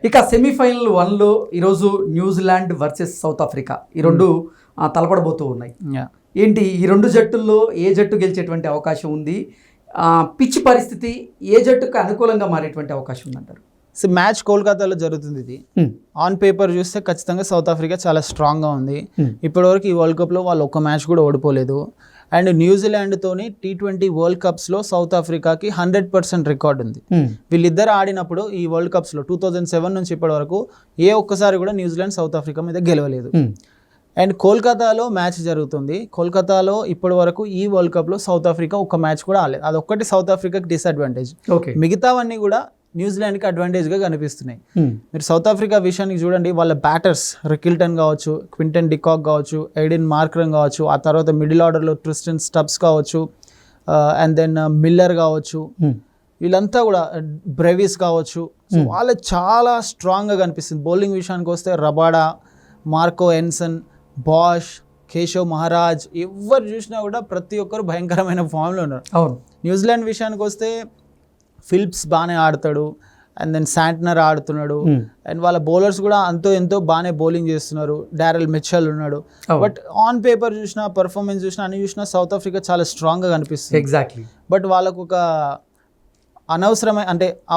ఇక సెమీఫైనల్ 1లో ఈరోజు New Zealand versus south Africa ఈ రెండు తలపడబోతూ ఉన్నాయి. ఏంటి ఈ రెండు జట్టుల్లో ఏ జట్టు గెలిచేటువంటి అవకాశం ఉంది? పిచ్ పరిస్థితి ఏ జట్టుకు అనుకూలంగా మారేటువంటి అవకాశం ఉందంటారు? సో మ్యాచ్ కోల్కతాలో జరుగుతుంది. ఇది ఆన్ పేపర్ చూస్తే ఖచ్చితంగా సౌత్ ఆఫ్రికా చాలా స్ట్రాంగ్గా ఉంది. ఇప్పటివరకు ఈ వరల్డ్ కప్లో వాళ్ళు ఒక్క మ్యాచ్ కూడా ఓడిపోలేదు. అండ్ న్యూజిలాండ్తోని T20 వరల్డ్ కప్స్లో సౌత్ ఆఫ్రికాకి 100% రికార్డ్ ఉంది. వీళ్ళిద్దరు ఆడినప్పుడు ఈ వరల్డ్ కప్స్లో 2007 నుంచి ఇప్పటి వరకు ఏ ఒక్కసారి కూడా న్యూజిలాండ్ సౌత్ ఆఫ్రికా మీద గెలవలేదు. అండ్ కోల్కతాలో మ్యాచ్ జరుగుతుంది. కోల్కతాలో ఇప్పటి వరకు ఈ వరల్డ్ కప్లో సౌత్ ఆఫ్రికా ఒక్క మ్యాచ్ కూడా ఆడలేదు. అదొక్కటి సౌత్ ఆఫ్రికాకి డిసడ్వాంటేజ్. మిగతావన్నీ కూడా న్యూజిలాండ్కి అడ్వాంటేజ్గా కనిపిస్తున్నాయి. మీరు సౌత్ ఆఫ్రికా విషయానికి చూడండి, వాళ్ళ బ్యాటర్స్ రికిల్టన్ కావచ్చు, క్వింటన్ డికాక్ కావచ్చు, ఎయిడెన్ మార్క్రమ్ కావచ్చు, ఆ తర్వాత మిడిల్ ఆర్డర్లో ట్రిస్టన్ స్టబ్స్ కావచ్చు, అండ్ దెన్ మిల్లర్ కావచ్చు, వీళ్ళంతా కూడా బ్రెవిస్ కావచ్చు. సో వాళ్ళు చాలా స్ట్రాంగ్గా కనిపిస్తుంది. బౌలింగ్ విషయానికి వస్తే Rabada, Marco Jansen, Bosch, Keshav Maharaj, ఎవరు చూసినా కూడా ప్రతి ఒక్కరు భయంకరమైన ఫామ్లో ఉన్నారు. అవును. న్యూజిలాండ్ విషయానికి వస్తే ఫిలిప్స్ బాగానే ఆడతాడు, అండ్ దెన్ శాంట్నర్ ఆడుతున్నాడు, అండ్ వాళ్ళ బౌలర్స్ కూడా ఎంతో బాగానే బౌలింగ్ చేస్తున్నారు. డారెల్ మిచెల్ ఉన్నాడు. బట్ ఆన్ పేపర్ చూసినా, పర్ఫార్మెన్స్ చూసినా, అన్ని చూసినా సౌత్ ఆఫ్రికా చాలా స్ట్రాంగ్గా కనిపిస్తుంది. ఎగ్జాక్ట్లీ. బట్ వాళ్ళకు ఒక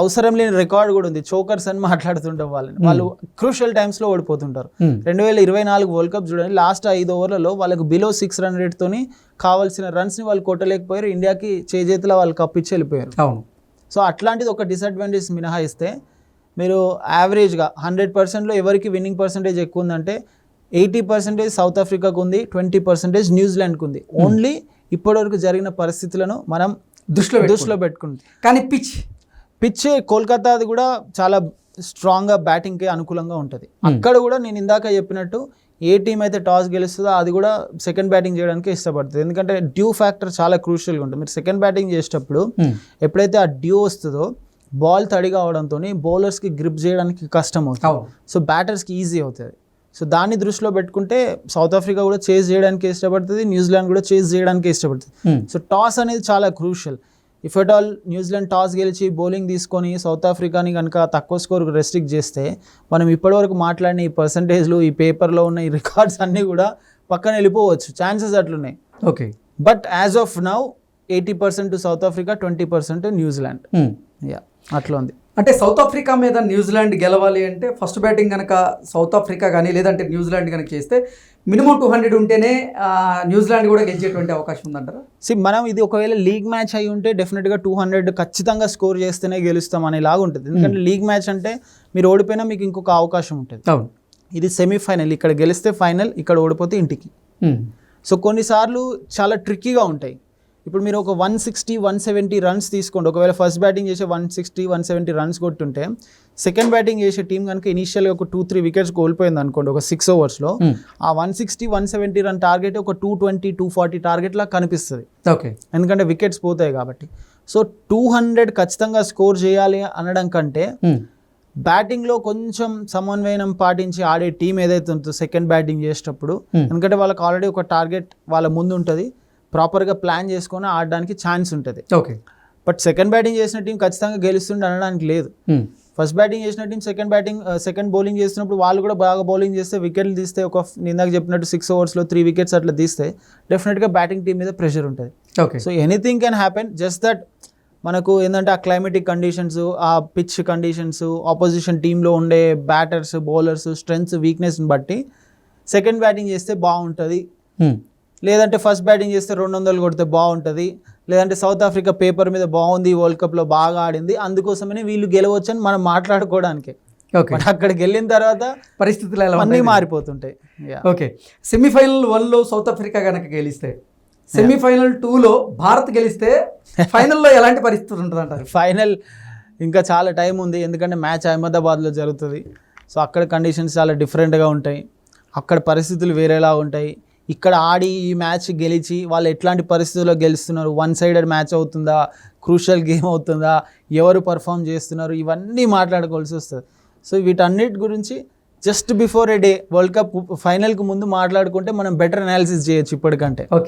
అవసరం లేని రికార్డ్ కూడా ఉంది. చోకర్స్ అని మాట్లాడుతుంటాం వాళ్ళని. వాళ్ళు క్రూషియల్ టైమ్స్లో ఓడిపోతుంటారు. 2024 వరల్డ్ కప్ చూడండి, లాస్ట్ 5 ఓవర్లలో వాళ్ళకు బిలో 6 రన్ రేట్తోని కావాల్సిన రన్స్ని వాళ్ళు కొట్టలేకపోయారు. ఇండియాకి చేతిలో వాళ్ళు కప్పిచ్చి వెళ్ళిపోయారు. అవును. సో అట్లాంటిది ఒక డిసడ్వాంటేజ్ మినహాయిస్తే మీరు యావరేజ్గా 100%లో ఎవరికి విన్నింగ్ పర్సంటేజ్ ఎక్కువ ఉందంటే 80% సౌత్ ఆఫ్రికాకు ఉంది, 20% న్యూజిలాండ్కి ఉంది. ఓన్లీ ఇప్పటివరకు జరిగిన పరిస్థితులను మనం దృష్టిలో పెట్టుకుంది. కానీ పిచ్ కోల్కతాది కూడా చాలా స్ట్రాంగ్గా బ్యాటింగ్కి అనుకూలంగా ఉంటుంది. అక్కడ కూడా నేను ఇందాక చెప్పినట్టు ఏ టీం అయితే టాస్ గెలుస్తుందో అది కూడా సెకండ్ బ్యాటింగ్ చేయడానికి ఇష్టపడుతుంది. ఎందుకంటే డ్యూ ఫ్యాక్టర్ చాలా క్రూషియల్గా ఉంటుంది. మీరు సెకండ్ బ్యాటింగ్ చేసేటప్పుడు ఎప్పుడైతే ఆ డ్యూ వస్తుందో బాల్ తడిగా అవడంతో బౌలర్స్కి గ్రిప్ చేయడానికి కష్టం అవుతుంది. సో బ్యాటర్స్కి ఈజీ అవుతుంది. సో దాన్ని దృష్టిలో పెట్టుకుంటే సౌత్ ఆఫ్రికా కూడా చేజ్ చేయడానికి ఇష్టపడుతుంది, న్యూజిలాండ్ కూడా చేజ్ చేయడానికి ఇష్టపడుతుంది. సో టాస్ అనేది చాలా crucial. If at all New Zealand toss గెలిచి బౌలింగ్ తీసుకొని సౌత్ ఆఫ్రికాని కనుక తక్కువ స్కోర్కి రెస్ట్రిక్ట్ చేస్తే మనం ఇప్పటివరకు మాట్లాడిన ఈ పర్సంటేజ్లు, ఈ పేపర్లో ఉన్న ఈ రికార్డ్స్ అన్నీ కూడా పక్కన వెళ్ళిపోవచ్చు. ఛాన్సెస్ అట్లున్నాయి. Okay. But as of now 80% to South Africa, 20% New Zealand. అట్లా ఉంది. అంటే సౌత్ ఆఫ్రికా మీద న్యూజిలాండ్ గెలవాలి అంటే ఫస్ట్ బ్యాటింగ్ కనుక సౌత్ ఆఫ్రికా కానీ లేదంటే న్యూజిలాండ్ కనుక చేస్తే మినిమం 200 ఉంటేనే న్యూజిలాండ్ కూడా గెలిచేటువంటి అవకాశం ఉందంటారా? మనం ఇది ఒకవేళ లీగ్ మ్యాచ్ అయి ఉంటే డెఫినెట్గా 200 ఖచ్చితంగా స్కోర్ చేస్తేనే గెలుస్తాం అనేలాగా ఉంటుంది. ఎందుకంటే లీగ్ మ్యాచ్ అంటే మీరు ఓడిపోయినా మీకు ఇంకొక అవకాశం ఉంటుంది. అవును. ఇది సెమీఫైనల్, ఇక్కడ గెలిస్తే ఫైనల్, ఇక్కడ ఓడిపోతే ఇంటికి. సో కొన్నిసార్లు చాలా ట్రిక్కీగా ఉంటాయి. ఇప్పుడు మీరు ఒక 160, 170 రన్స్ తీసుకోండి. ఒకవేళ ఫస్ట్ బ్యాటింగ్ చేసే 160, 170 రన్స్ కొట్టుంటే సెకండ్ బ్యాటింగ్ చేసే టీం కనుక ఇనీషియల్గా ఒక 2-3 వికెట్స్ కోల్పోయింది అనుకోండి ఒక 6 ఓవర్స్లో, ఆ 160, 170 రన్ టార్గెట్ ఒక 220, 240 టార్గెట్ లా కనిపిస్తుంది. ఓకే. ఎందుకంటే వికెట్స్ పోతాయి కాబట్టి. సో 200 ఖచ్చితంగా స్కోర్ చేయాలి అనడం కంటే బ్యాటింగ్లో కొంచెం సమన్వయం పాటించి ఆడే టీం ఏదైతే ఉంటుందో సెకండ్ బ్యాటింగ్ చేసేటప్పుడు, ఎందుకంటే వాళ్ళకి ఆల్రెడీ ఒక టార్గెట్ వాళ్ళ ముందు ఉంటుంది, ప్రాపర్గా ప్లాన్ చేసుకొని ఆడడానికి ఛాన్స్ ఉంటుంది. ఓకే. బట్ సెకండ్ బ్యాటింగ్ చేసిన టీం ఖచ్చితంగా గెలుస్తుండే అనడానికి లేదు. ఫస్ట్ బ్యాటింగ్ చేసిన టీం సెకండ్ బౌలింగ్ చేసినప్పుడు వాళ్ళు కూడా బాగా బౌలింగ్ చేస్తే, వికెట్లు తీస్తే, ఒక ఇందాక చెప్పినట్టు 6 ఓవర్స్లో 3 వికెట్స్ అట్లా తీస్తే డెఫినెట్గా బ్యాటింగ్ టీం మీద ప్రెషర్ ఉంటుంది. Okay. So anything can happen. Just that మనకు ఏంటంటే ఆ క్లైమేటిక్ కండిషన్స్, ఆ పిచ్ కండిషన్స్, ఆపోజిషన్ టీంలో ఉండే బ్యాటర్స్, బౌలర్స్ స్ట్రెంగ్స్, వీక్నెస్ని బట్టి సెకండ్ బ్యాటింగ్ చేస్తే బాగుంటుంది, లేదంటే ఫస్ట్ బ్యాటింగ్ చేస్తే 200 కొడితే బాగుంటుంది, లేదంటే సౌత్ ఆఫ్రికా పేపర్ మీద బాగుంది, వరల్డ్ కప్లో బాగా ఆడింది, అందుకోసమనే వీళ్ళు గెలవచ్చు అని మనం మాట్లాడుకోవడానికి. అక్కడికి వెళ్ళిన తర్వాత పరిస్థితులు అన్నీ మారిపోతుంటాయి. ఓకే. సెమీఫైనల్ 1లో సౌత్ ఆఫ్రికా కనుక గెలిస్తే, సెమీఫైనల్ 2లో భారత్ గెలిస్తే ఫైనల్లో ఎలాంటి పరిస్థితి ఉంటుంది అంటారు? ఫైనల్ ఇంకా చాలా టైం ఉంది. ఎందుకంటే మ్యాచ్ అహ్మదాబాద్లో జరుగుతుంది. సో అక్కడ కండిషన్స్ చాలా డిఫరెంట్గా ఉంటాయి, అక్కడ పరిస్థితులు వేరేలా ఉంటాయి. ఇక్కడ ఆడి ఈ మ్యాచ్ గెలిచి వాళ్ళు ఎట్లాంటి పరిస్థితుల్లో గెలుస్తున్నారు, 1-sided మ్యాచ్ అవుతుందా, క్రూషియల్ గేమ్ అవుతుందా, ఎవరు పర్ఫామ్ చేస్తున్నారు, ఇవన్నీ మాట్లాడుకోవాల్సి వస్తుంది. సో వీటన్నిటి గురించి జస్ట్ బిఫోర్ ఏ డే వరల్డ్ కప్ ఫైనల్కి ముందు మాట్లాడుకుంటే మనం బెటర్ అనాలిసిస్ చేయొచ్చు ఇప్పటికంటే. ఓకే.